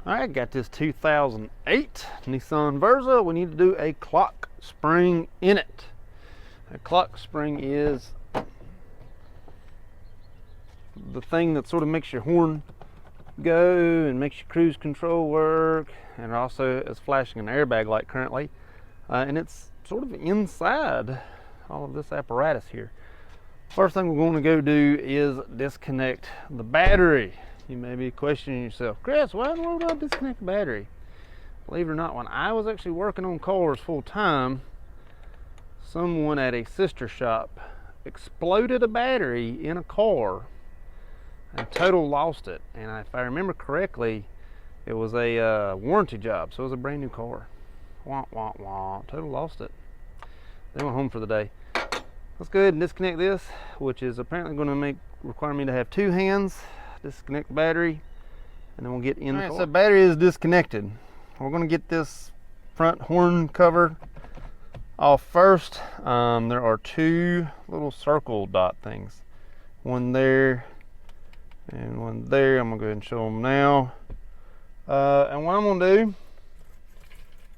Alright, got this 2008 Nissan Versa. We need to do a clock spring in it. A clock spring is the thing that sort of makes your horn go and makes your cruise control work, and also is flashing an airbag light currently. And it's sort of inside all of this apparatus here. First thing we're going to go do is disconnect the battery. You may be questioning yourself, Chris, why in the world do I disconnect the battery? Believe it or not, when I was actually working on cars full time, someone at a sister shop exploded a battery in a car and total lost it. And if I remember correctly, it was a warranty job, so it was a brand new car. Wah, wah, wah. Total lost it. They went home for the day. Let's go ahead and disconnect this, which is apparently going to require me to have two hands. Disconnect the battery, and then we'll get in the car. So battery is disconnected. We're going to get this front horn cover off first. There are two little circle dot things, one there and one there. I'm going to go ahead and show them now. And what I'm going to do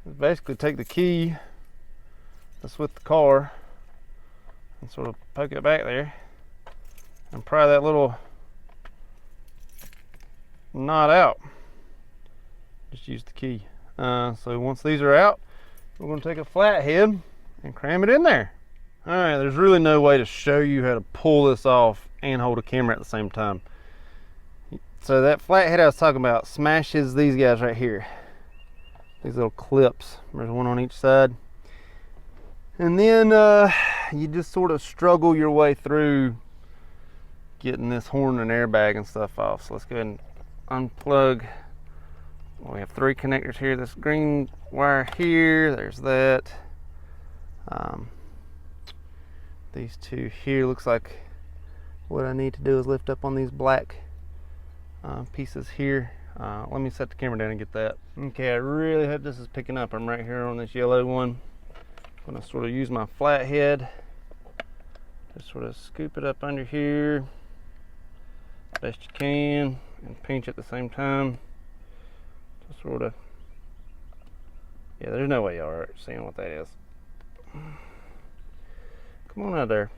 is basically take the key that's with the car and sort of poke it back there and pry that little knot out. Just use the key. So once these are out, we're going to take a flathead and cram it in there. All right, there's really no way to show you how to pull this off and hold a camera at the same time. So that flathead I was talking about smashes these guys right here. These little clips. There's one on each side. And then you just sort of struggle your way through getting this horn and airbag and stuff off. So let's go ahead and unplug. We have three connectors here. This green wire here, there's that. These two here, looks like what I need to do is lift up on these black pieces here. Let me set the camera down and get that. Okay, I really hope this is picking up. I'm right here on this yellow one. I'm gonna sort of use my flathead, just sort of scoop it up under here best you can and pinch at the same time. Just sort of, yeah, there's no way y'all are seeing what that is. Come on out there.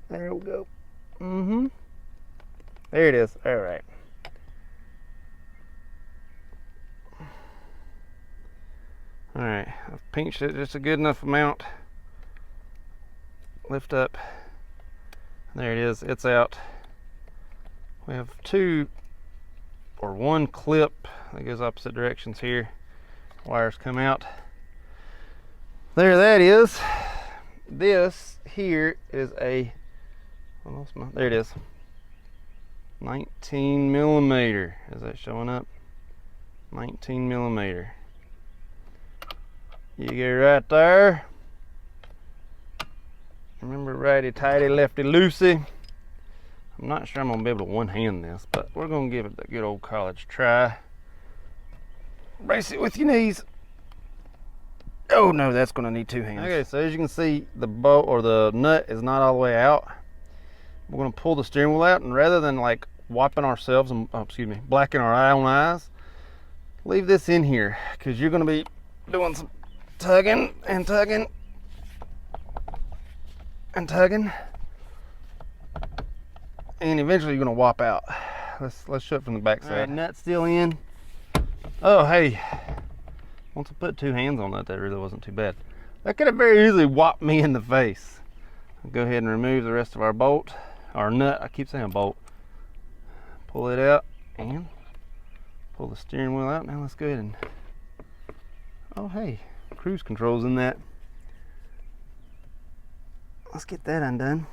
There we go. There it is. All right. All right, I've pinched it just a good enough amount. Lift up. There it is, it's out. We have one clip that goes opposite directions here. Wires come out. There that is. This here is a, there it is. 19 millimeter. Is that showing up? 19 millimeter. You go right there. Remember, righty tighty, lefty loosey. I'm not sure I'm gonna be able to one hand this, but we're gonna give it a good old college try. Brace it with your knees. Oh no, that's gonna need two hands. Okay, so as you can see, the bolt or the nut is not all the way out. We're gonna pull the steering wheel out, and rather than like wiping ourselves and blacking our own eyes, leave this in here because you're gonna be doing some tugging and tugging and tugging, and eventually you're gonna wop out. Let's show it from the back side. All right, nut still in. Oh hey, once I put two hands on that really wasn't too bad. That could have very easily whopped me in the face. I'll go ahead and remove the rest of our bolt, our nut. I keep saying bolt. Pull it out and pull the steering wheel out. Now let's go ahead and, oh hey, cruise control's in that. Let's get that undone.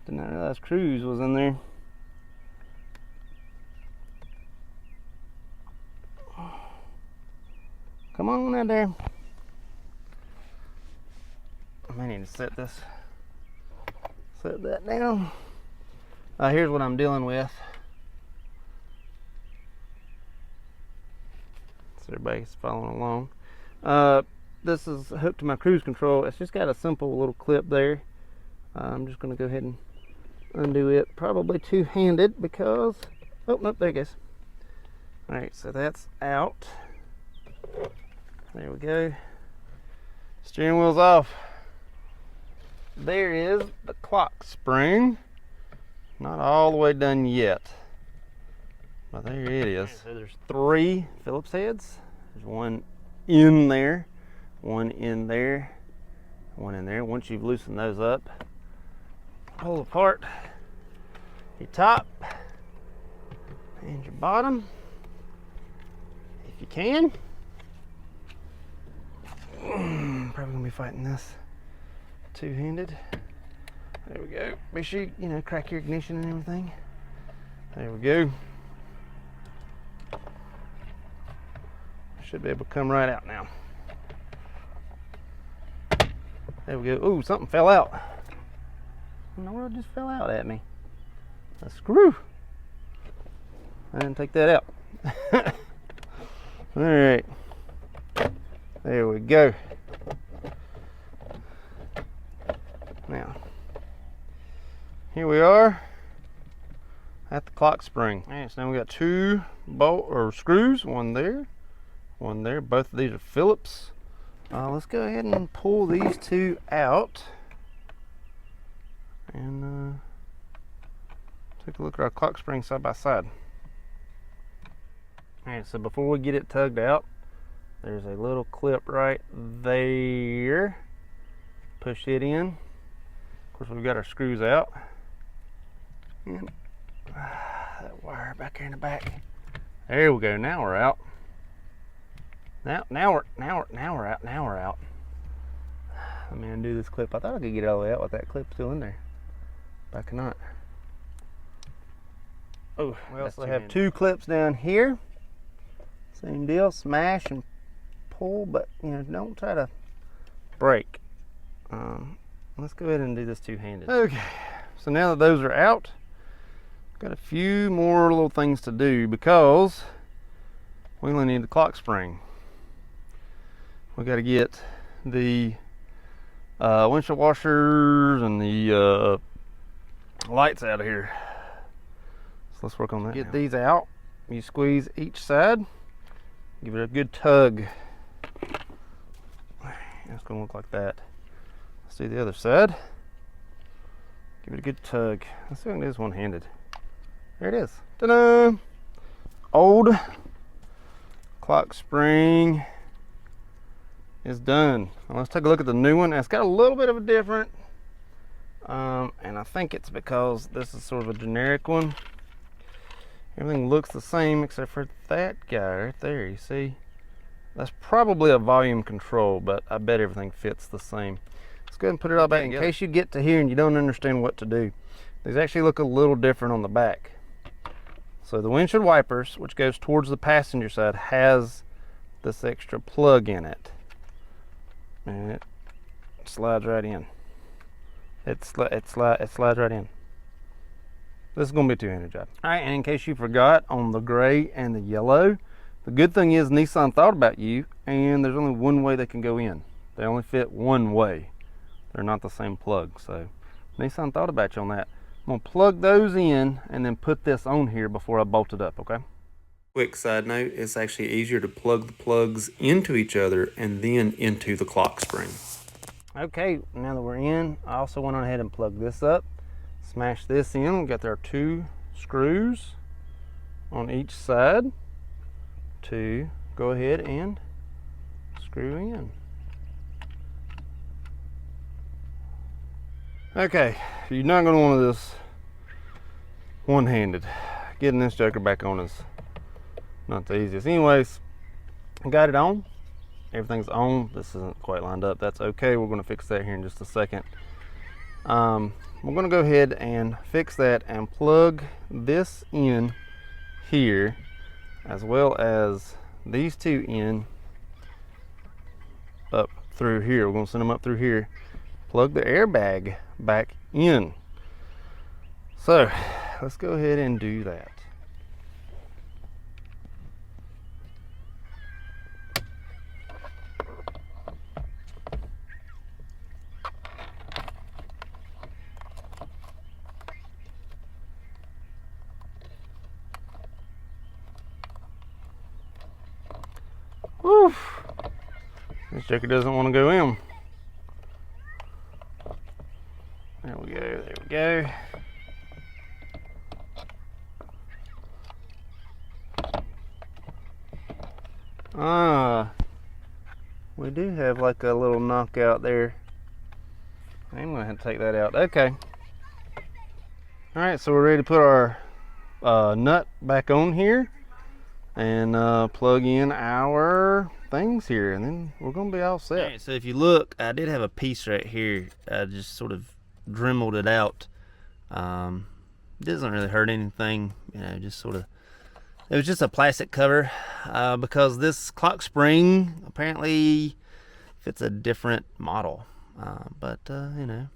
Did not realize cruise was in there. Come on out there. I may need to set that down. Here's what I'm dealing with. So everybody's following along. This is hooked to my cruise control. It's just got a simple little clip there. I'm just going to go ahead and undo it probably two-handed because, oh, nope, there it goes. All right, so that's out. There we go. Steering wheel's off. There is the clock spring. Not all the way done yet, but there it is. So there's 3 Phillips heads. There's one in there, one in there, one in there. Once you've loosened those up, pull apart your top and your bottom, if you can. Probably gonna be fighting this two-handed. There we go. Make sure you crack your ignition and everything. There we go. Should be able to come right out now. There we go. Ooh, something fell out. What in the world just fell out at me? A screw. I didn't take that out. All right. There we go. Now, here we are at the clock spring. All right, so now we got 2 bolt or screws, one there, one there. Both of these are Phillips. Let's go ahead and pull these 2 out and take a look at our clock spring side by side. All right, so before we get it tugged out, there's a little clip right there. Push it in. Of course, we've got our screws out. And that wire back here in the back. There we go. Now we're out. Now we're out. Let me undo this clip. I thought I could get it all the way out with that clip still in there, but I cannot. Oh, we also have 2 clips down here. Same deal. Smash and pull, but don't try to break. Let's go ahead and do this two-handed. Okay, so now that those are out, got a few more little things to do because we only need the clock spring. We got to get the windshield washers and the lights out of here. So let's work on that. Get these out. You squeeze each side. Give it a good tug. It's going to look like that. Let's do the other side. Give it a good tug. Let's see if I can do this one-handed. There it is. Ta-da! Old clock spring is done. Now let's take a look at the new one. It's got a little bit of a different, and I think it's because this is sort of a generic one. Everything looks the same except for that guy right there. You see? That's probably a volume control, but I bet everything fits the same. Let's go ahead and put it all back in case you get to here and you don't understand what to do. These actually look a little different on the back. So the windshield wipers, which goes towards the passenger side, has this extra plug in it. And it slides right in. It slides right in. This is going to be a two-handed job. All right, and in case you forgot, on the gray and the yellow, the good thing is Nissan thought about you, and there's only one way they can go in. They only fit one way. They're not the same plug, so Nissan thought about you on that. I'm going to plug those in and then put this on here before I bolt it up, okay? Quick side note, it's actually easier to plug the plugs into each other and then into the clock spring. Okay, now that we're in, I also went on ahead and plugged this up. Smash this in. We've got our 2 screws on each side to go ahead and screw in. Okay, you're not going to want this one-handed. Getting this joker back on is not the easiest. Anyways, I got it on. Everything's on. This isn't quite lined up. That's okay. We're going to fix that here in just a second. We're going to go ahead and fix that and plug this in here, as well as these 2 in up through here. We're going to send them up through here. Plug the airbag back in. So let's go ahead and do that. Whew. This joker doesn't want to go in. There we go, there we go. We do have like a little knockout there. I'm gonna have to take that out. Okay. All right, so we're ready to put our nut back on here and plug in our things here, and then we're gonna be all set. All right, so if you look, I did have a piece right here. I just sort of dremeled it out. It doesn't really hurt anything, you know, just sort of. It was just a plastic cover because this clock spring apparently fits a different model, but you know,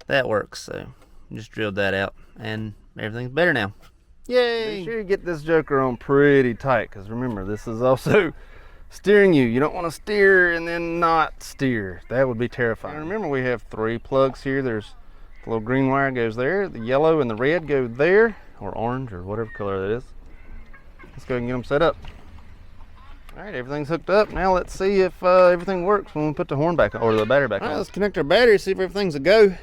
that works. So just drilled that out and everything's better now. Yay! Make sure you get this joker on pretty tight, because remember, this is also steering you. You don't want to steer and then not steer. That would be terrifying. And remember, we have 3 plugs here. There's the little green wire goes there, the yellow and the red go there, or orange, or whatever color that is. Let's go ahead and get them set up. All right, everything's hooked up. Now let's see if everything works when we put the horn back on, or the battery back on. All right, let's connect our battery, see if everything's a go.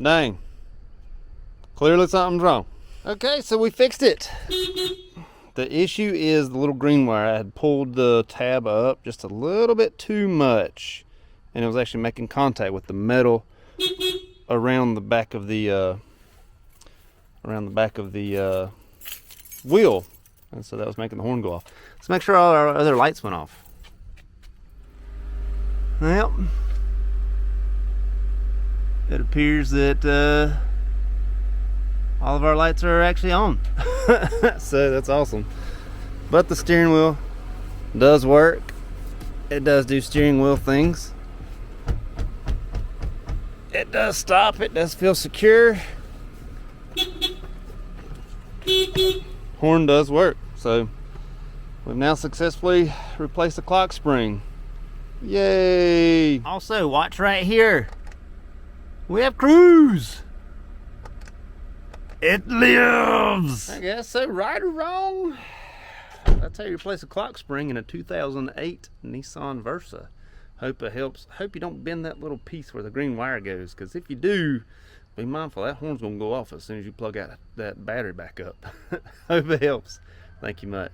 Dang. Clearly something's wrong. Okay, so we fixed it. The issue is the little green wire. I had pulled the tab up just a little bit too much, and it was actually making contact with the metal around the back of the wheel, and so that was making the horn go off. Let's make sure all our other lights went off. Well, it appears that all of our lights are actually on. So that's awesome. But the steering wheel does work. It does do steering wheel things. It does stop. It does feel secure. Horn does work. So we've now successfully replaced the clock spring. Yay! Also, watch right here. We have cruise. It lives. I guess so. Right or wrong, that's how you replace a clock spring in a 2008 Nissan Versa. Hope it helps. Hope you don't bend that little piece where the green wire goes, because if you do, be mindful that horn's gonna go off as soon as you plug out that battery back up. Hope it helps. Thank you much.